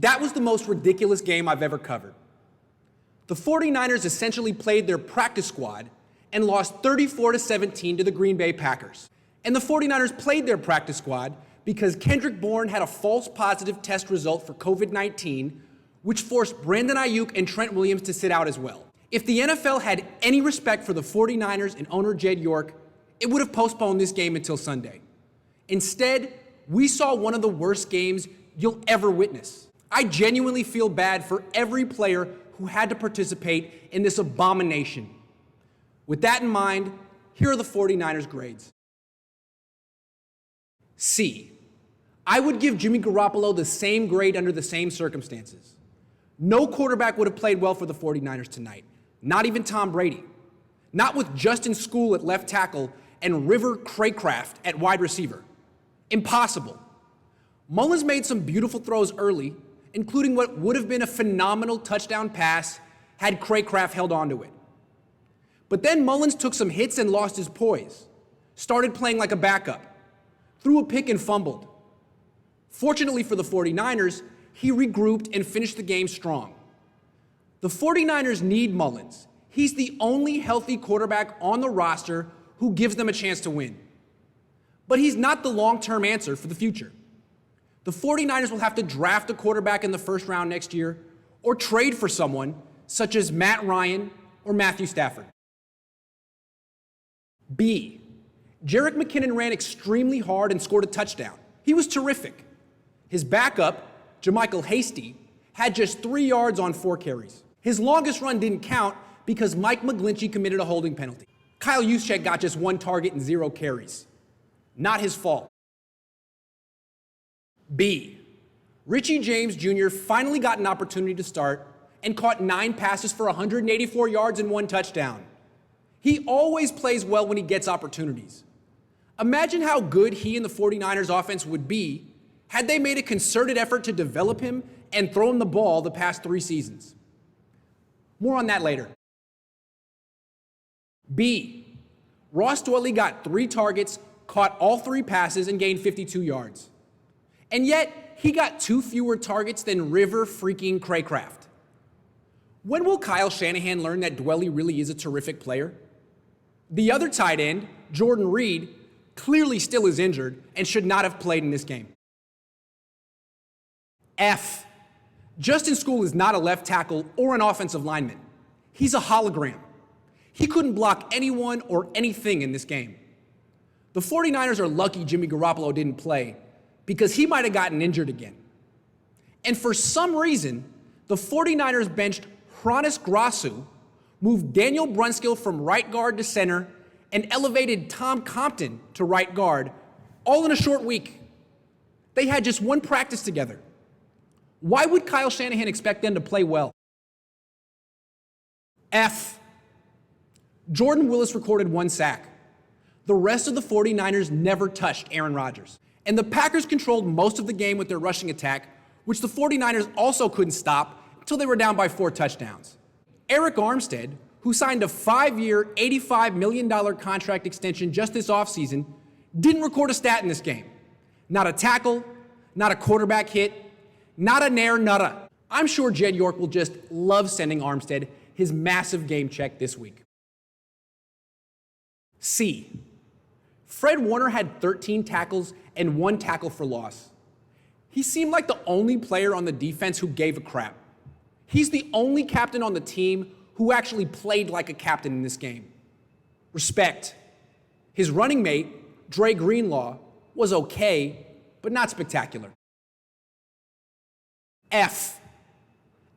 That was the most ridiculous game I've ever covered. The 49ers essentially played their practice squad and lost 34-17 to the Green Bay Packers. And the 49ers played their practice squad because Kendrick Bourne had a false positive test result for COVID-19, which forced Brandon Ayuk and Trent Williams to sit out as well. If the NFL had any respect for the 49ers and owner Jed York, it would have postponed this game until Sunday. Instead, we saw one of the worst games you'll ever witness. I genuinely feel bad for every player who had to participate in this abomination. With that in mind, here are the 49ers grades. C. I would give Jimmy Garoppolo the same grade under the same circumstances. No quarterback would have played well for the 49ers tonight, not even Tom Brady. Not with Justin School at left tackle and River Craycraft at wide receiver. Impossible. Mullens made some beautiful throws early, including what would have been a phenomenal touchdown pass had Craycraft held onto it. But then Mullens took some hits and lost his poise, started playing like a backup, threw a pick and fumbled. Fortunately for the 49ers, he regrouped and finished the game strong. The 49ers need Mullens. He's the only healthy quarterback on the roster who gives them a chance to win. But he's not the long-term answer for the future. The 49ers will have to draft a quarterback in the first round next year or trade for someone such as Matt Ryan or Matthew Stafford. B. Jerick McKinnon ran extremely hard and scored a touchdown. He was terrific. His backup, JaMycal Hasty, had just 3 yards on 4 carries. His longest run didn't count because Mike McGlinchey committed a holding penalty. Kyle Juszczyk got just 1 target and 0 carries. Not his fault. B. Richie James Jr. finally got an opportunity to start and caught 9 passes for 184 yards and 1 touchdown. He always plays well when he gets opportunities. Imagine how good he and the 49ers offense would be had they made a concerted effort to develop him and throw him the ball the past 3 seasons. More on that later. B. Ross Dwelley got 3 targets, caught all 3 passes, and gained 52 yards. And yet, he got 2 fewer targets than River freaking Craycraft. When will Kyle Shanahan learn that Dwelley really is a terrific player? The other tight end, Jordan Reed, clearly still is injured and should not have played in this game. F. Justin School is not a left tackle or an offensive lineman. He's a hologram. He couldn't block anyone or anything in this game. The 49ers are lucky Jimmy Garoppolo didn't play because he might have gotten injured again. And for some reason, the 49ers benched Hronis Grasu, moved Daniel Brunskill from right guard to center, and elevated Tom Compton to right guard, all in a short week. They had just 1 practice together. Why would Kyle Shanahan expect them to play well? F. Jordan Willis recorded 1 sack. The rest of the 49ers never touched Aaron Rodgers. And the Packers controlled most of the game with their rushing attack, which the 49ers also couldn't stop until they were down by 4 touchdowns. Eric Armstead, who signed a 5-year, $85 million contract extension just this offseason, didn't record a stat in this game. Not a tackle, not a quarterback hit, not a nair, nutta. I'm sure Jed York will just love sending Armstead his massive game check this week. C. Fred Warner had 13 tackles and 1 tackle for loss. He seemed like the only player on the defense who gave a crap. He's the only captain on the team who actually played like a captain in this game. Respect. His running mate, Dre Greenlaw, was okay, but not spectacular. F.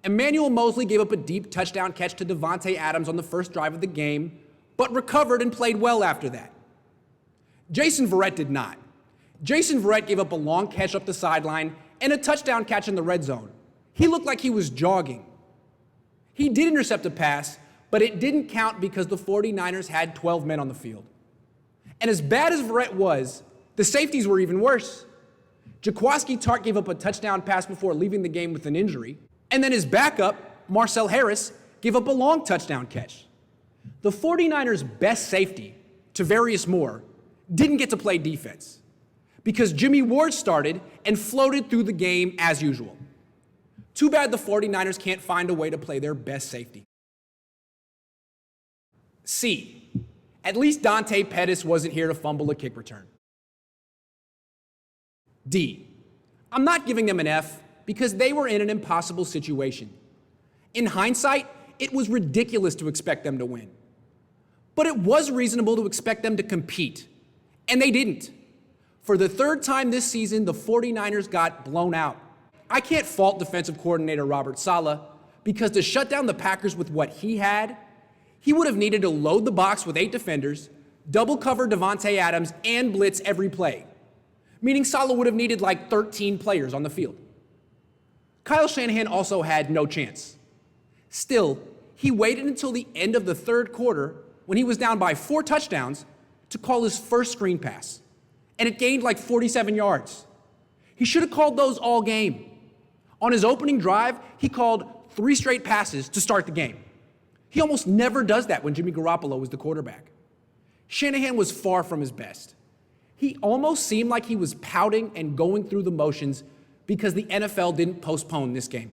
Emmanuel Mosley gave up a deep touchdown catch to Davante Adams on the first drive of the game, but recovered and played well after that. Jason Verrett did not. Jason Verrett gave up a long catch up the sideline and a touchdown catch in the red zone. He looked like he was jogging. He did intercept a pass, but it didn't count because the 49ers had 12 men on the field. And as bad as Verrett was, the safeties were even worse. Jaquiski Tartt gave up a touchdown pass before leaving the game with an injury, and then his backup, Marcel Harris, gave up a long touchdown catch. The 49ers' best safety, Tavarius Moore, didn't get to play defense because Jimmy Ward started and floated through the game as usual. Too bad the 49ers can't find a way to play their best safety. C, at least Dante Pettis wasn't here to fumble a kick return. D, I'm not giving them an F because they were in an impossible situation. In hindsight, it was ridiculous to expect them to win. But it was reasonable to expect them to compete, and they didn't. For the third time this season, the 49ers got blown out. I can't fault defensive coordinator Robert Saleh because to shut down the Packers with what he had, he would have needed to load the box with 8 defenders, double cover Davante Adams, and blitz every play, meaning Saleh would have needed like 13 players on the field. Kyle Shanahan also had no chance. Still, he waited until the end of the third quarter when he was down by 4 touchdowns to call his first screen pass, and it gained like 47 yards. He should have called those all game. On his opening drive, he called 3 straight passes to start the game. He almost never does that when Jimmy Garoppolo was the quarterback. Shanahan was far from his best. He almost seemed like he was pouting and going through the motions because the NFL didn't postpone this game.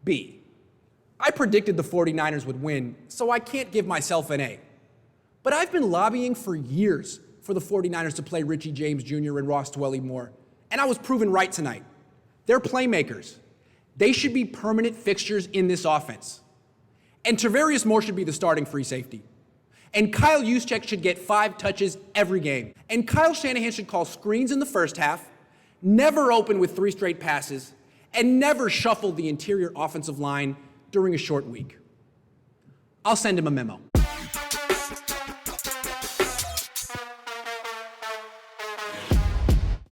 B, I predicted the 49ers would win, so I can't give myself an A. But I've been lobbying for years for the 49ers to play Richie James Jr. and Ross Dwelly-Moore, and I was proven right tonight. They're playmakers. They should be permanent fixtures in this offense. And Tarvarius Moore should be the starting free safety. And Kyle Juszczyk should get 5 touches every game. And Kyle Shanahan should call screens in the first half, never open with 3 straight passes, and never shuffle the interior offensive line during a short week. I'll send him a memo.